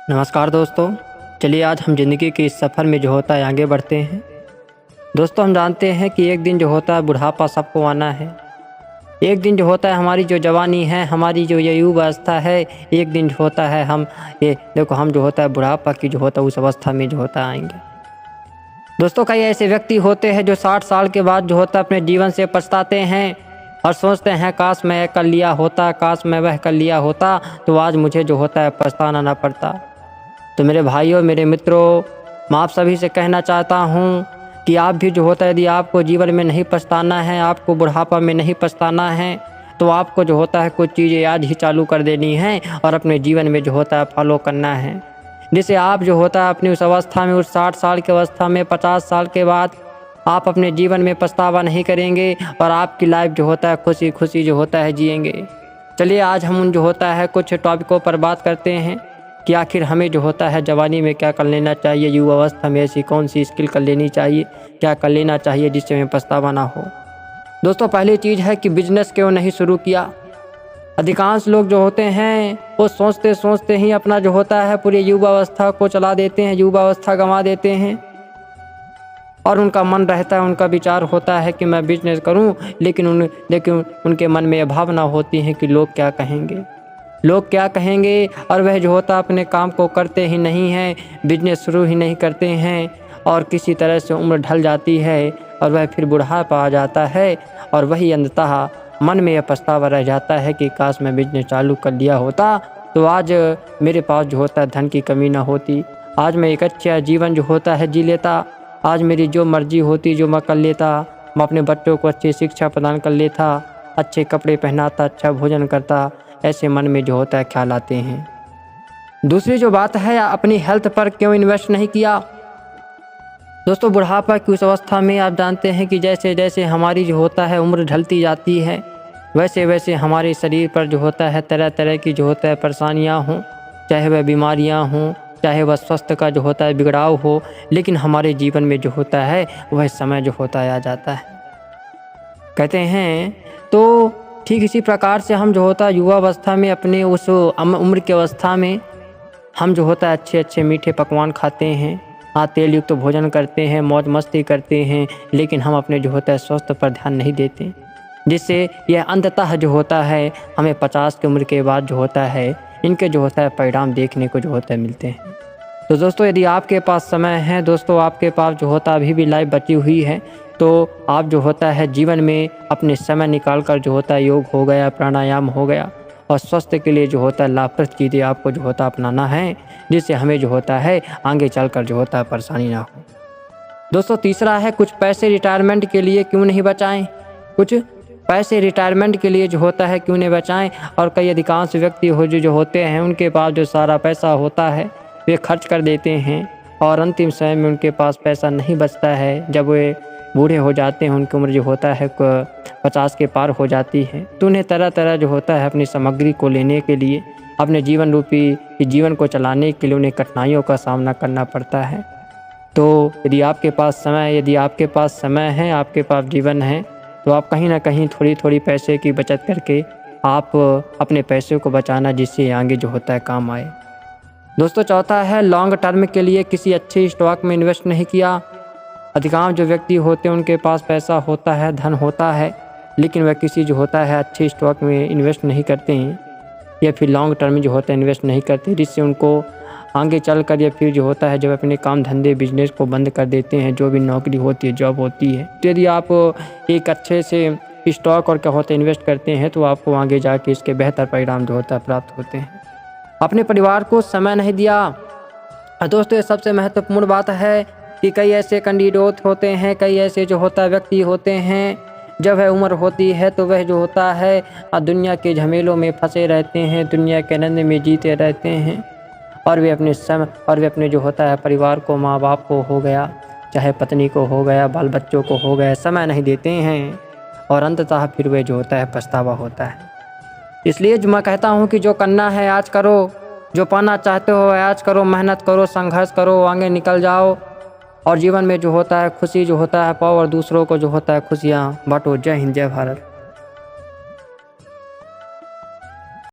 नमस्कार दोस्तों। चलिए आज हम ज़िंदगी के इस सफ़र में जो होता है आगे बढ़ते हैं। दोस्तों हम जानते हैं कि एक दिन जो होता है बुढ़ापा सबको आना है। एक दिन जो होता है हमारी जो जवानी है, हमारी जो ये युवावस्था है, एक दिन जो होता है हम हम जो होता है बुढ़ापा की जो होता है उस अवस्था में जो होता आएंगे। दोस्तों कई ऐसे व्यक्ति होते हैं जो 60 साल के बाद जो होता है अपने जीवन से पछताते हैं और सोचते हैं काश मैं कर लिया होता, काश मैं वह कर लिया होता तो आज मुझे जो होता है पछताना ना पड़ता। तो मेरे भाइयों, मेरे मित्रों, मैं आप सभी से कहना चाहता हूँ कि आप भी जो होता है यदि आपको जीवन में नहीं पछताना है, आपको बुढ़ापा में नहीं पछताना है, तो आपको जो होता है कुछ चीज़ें आज ही चालू कर देनी है और अपने जीवन में जो होता है फॉलो करना है, जिससे आप जो होता है अपनी उस अवस्था में, उस 60 साल की अवस्था में, 50 साल के बाद आप अपने जीवन में पछतावा नहीं करेंगे और आपकी लाइफ जो होता है खुशी खुशी जो होता है जिएंगे। चलिए आज हम उन जो होता है कुछ टॉपिकों पर बात करते हैं कि आखिर हमें जो होता है जवानी में क्या कर लेना चाहिए, युवावस्था में ऐसी कौन सी स्किल कर लेनी चाहिए, क्या कर लेना चाहिए जिससे हमें पछतावा ना हो। दोस्तों पहली चीज़ है कि बिजनेस क्यों नहीं शुरू किया। अधिकांश लोग जो होते हैं वो सोचते सोचते ही अपना जो होता है पूरी युवावस्था को चला देते हैं, युवावस्था गंवा देते हैं और उनका मन रहता है, उनका विचार होता है कि मैं बिजनेस करूं, लेकिन उनके मन में यह भावना होती है कि लोग क्या कहेंगे, लोग क्या कहेंगे, और वह जो होता अपने काम को करते ही नहीं हैं, बिजनेस शुरू ही नहीं करते हैं और किसी तरह से उम्र ढल जाती है और वह फिर बुढ़ापा आ जाता है और वही अंततः मन में यह पछतावा रह जाता है कि काश मैं बिजनेस चालू कर लिया होता तो आज मेरे पास जो होता है धन की कमी ना होती, आज मैं एक अच्छा जीवन जो होता है जी लेता, आज मेरी जो मर्जी होती जो मैं कर लेता, मैं अपने बच्चों को अच्छी शिक्षा प्रदान कर लेता, अच्छे कपड़े पहनाता, अच्छा भोजन करता, ऐसे मन में जो होता है ख्याल आते हैं। दूसरी जो बात है, अपनी हेल्थ पर क्यों इन्वेस्ट नहीं किया। दोस्तों बुढ़ापा की उस अवस्था में आप जानते हैं कि जैसे जैसे हमारी जो होता है उम्र ढलती जाती है, वैसे वैसे हमारे शरीर पर जो होता है तरह तरह की जो होता है परेशानियां हों, चाहे वह बीमारियां हों, चाहे वह स्वास्थ्य का जो होता है बिगड़ाव हो, लेकिन हमारे जीवन में जो होता है वह समय जो होता है आ जाता है। कहते हैं तो ठीक इसी प्रकार से हम जो होता है युवावस्था में अपने उस उम्र की अवस्था में हम जो होता है अच्छे अच्छे मीठे पकवान खाते हैं, तेल युक्त भोजन करते हैं, मौज मस्ती करते हैं, लेकिन हम अपने जो होता है स्वास्थ्य पर ध्यान नहीं देते, जिससे यह अंततः जो होता है हमें 50 की उम्र के बाद जो होता है इनके जो होता है परिणाम देखने को जो होता है मिलते हैं। तो दोस्तों यदि आपके पास समय है, दोस्तों आपके पास जो होता अभी भी लाइफ बची हुई है, तो आप जो होता है जीवन में अपने समय निकाल कर जो होता है योग हो गया, प्राणायाम हो गया और स्वास्थ्य के लिए जो होता है लाभप्रद चीज़ें आपको जो होता है अपनाना है, जिससे हमें जो होता है आगे चलकर जो होता है परेशानी ना हो। दोस्तों तीसरा है कुछ पैसे रिटायरमेंट के लिए क्यों नहीं बचाएं, कुछ पैसे रिटायरमेंट के लिए जो होता है क्यों नहीं बचाएं। और कई अधिकांश व्यक्ति जो होते हैं उनके पास जो सारा पैसा होता है वे खर्च कर देते हैं और अंतिम समय में उनके पास पैसा नहीं बचता है। जब वे बूढ़े हो जाते हैं, उनकी उम्र जो होता है 50 के पार हो जाती है, तो उन्हें तरह तरह जो होता है अपनी सामग्री को लेने के लिए, अपने जीवन रूपी जीवन को चलाने के लिए उन्हें कठिनाइयों का सामना करना पड़ता है। तो यदि आपके पास समय है, आपके पास जीवन है, तो आप कहीं ना कहीं थोड़ी थोड़ी पैसे की बचत करके आप अपने पैसे को बचाना, जिससे आगे जो होता है काम आए। दोस्तों चौथा है लॉन्ग टर्म के लिए किसी अच्छे स्टॉक में इन्वेस्ट नहीं किया। अधिकांश जो व्यक्ति होते हैं उनके पास पैसा होता है, धन होता है, लेकिन वह किसी जो होता है अच्छे स्टॉक में इन्वेस्ट नहीं करते हैं या फिर लॉन्ग टर्म जो होता है इन्वेस्ट नहीं करते, जिससे उनको आगे चल कर या फिर जो होता है जब अपने काम धंधे बिजनेस को बंद कर देते हैं, जो भी नौकरी होती है, जॉब होती है, तो यदि आप एक अच्छे से स्टॉक और क्या होता है इन्वेस्ट करते हैं तो आपको आगे जाके इसके बेहतर परिणाम जो होता है प्राप्त होते हैं। अपने परिवार को समय नहीं दिया। दोस्तों ये सबसे महत्वपूर्ण बात है कि कई ऐसे कैंडिडेट होते हैं, कई ऐसे जो होता है व्यक्ति होते हैं, जब वह उम्र होती है तो वह जो होता है दुनिया के झमेलों में फंसे रहते हैं, दुनिया के आनंद में जीते रहते हैं और वे अपने जो होता है परिवार को, माँ बाप को हो गया, चाहे पत्नी को हो गया, बाल बच्चों को हो गया, समय नहीं देते हैं और अंततः फिर वे जो होता है पछतावा होता है। इसलिए जो मैं कहता हूँ कि जो करना है आज करो, जो पाना चाहते हो आज करो, मेहनत करो, संघर्ष करो, आगे निकल जाओ और जीवन में जो होता है खुशी जो होता है पाओ और दूसरों को जो होता है खुशियाँ बांटो। जय हिंद, जय भारत।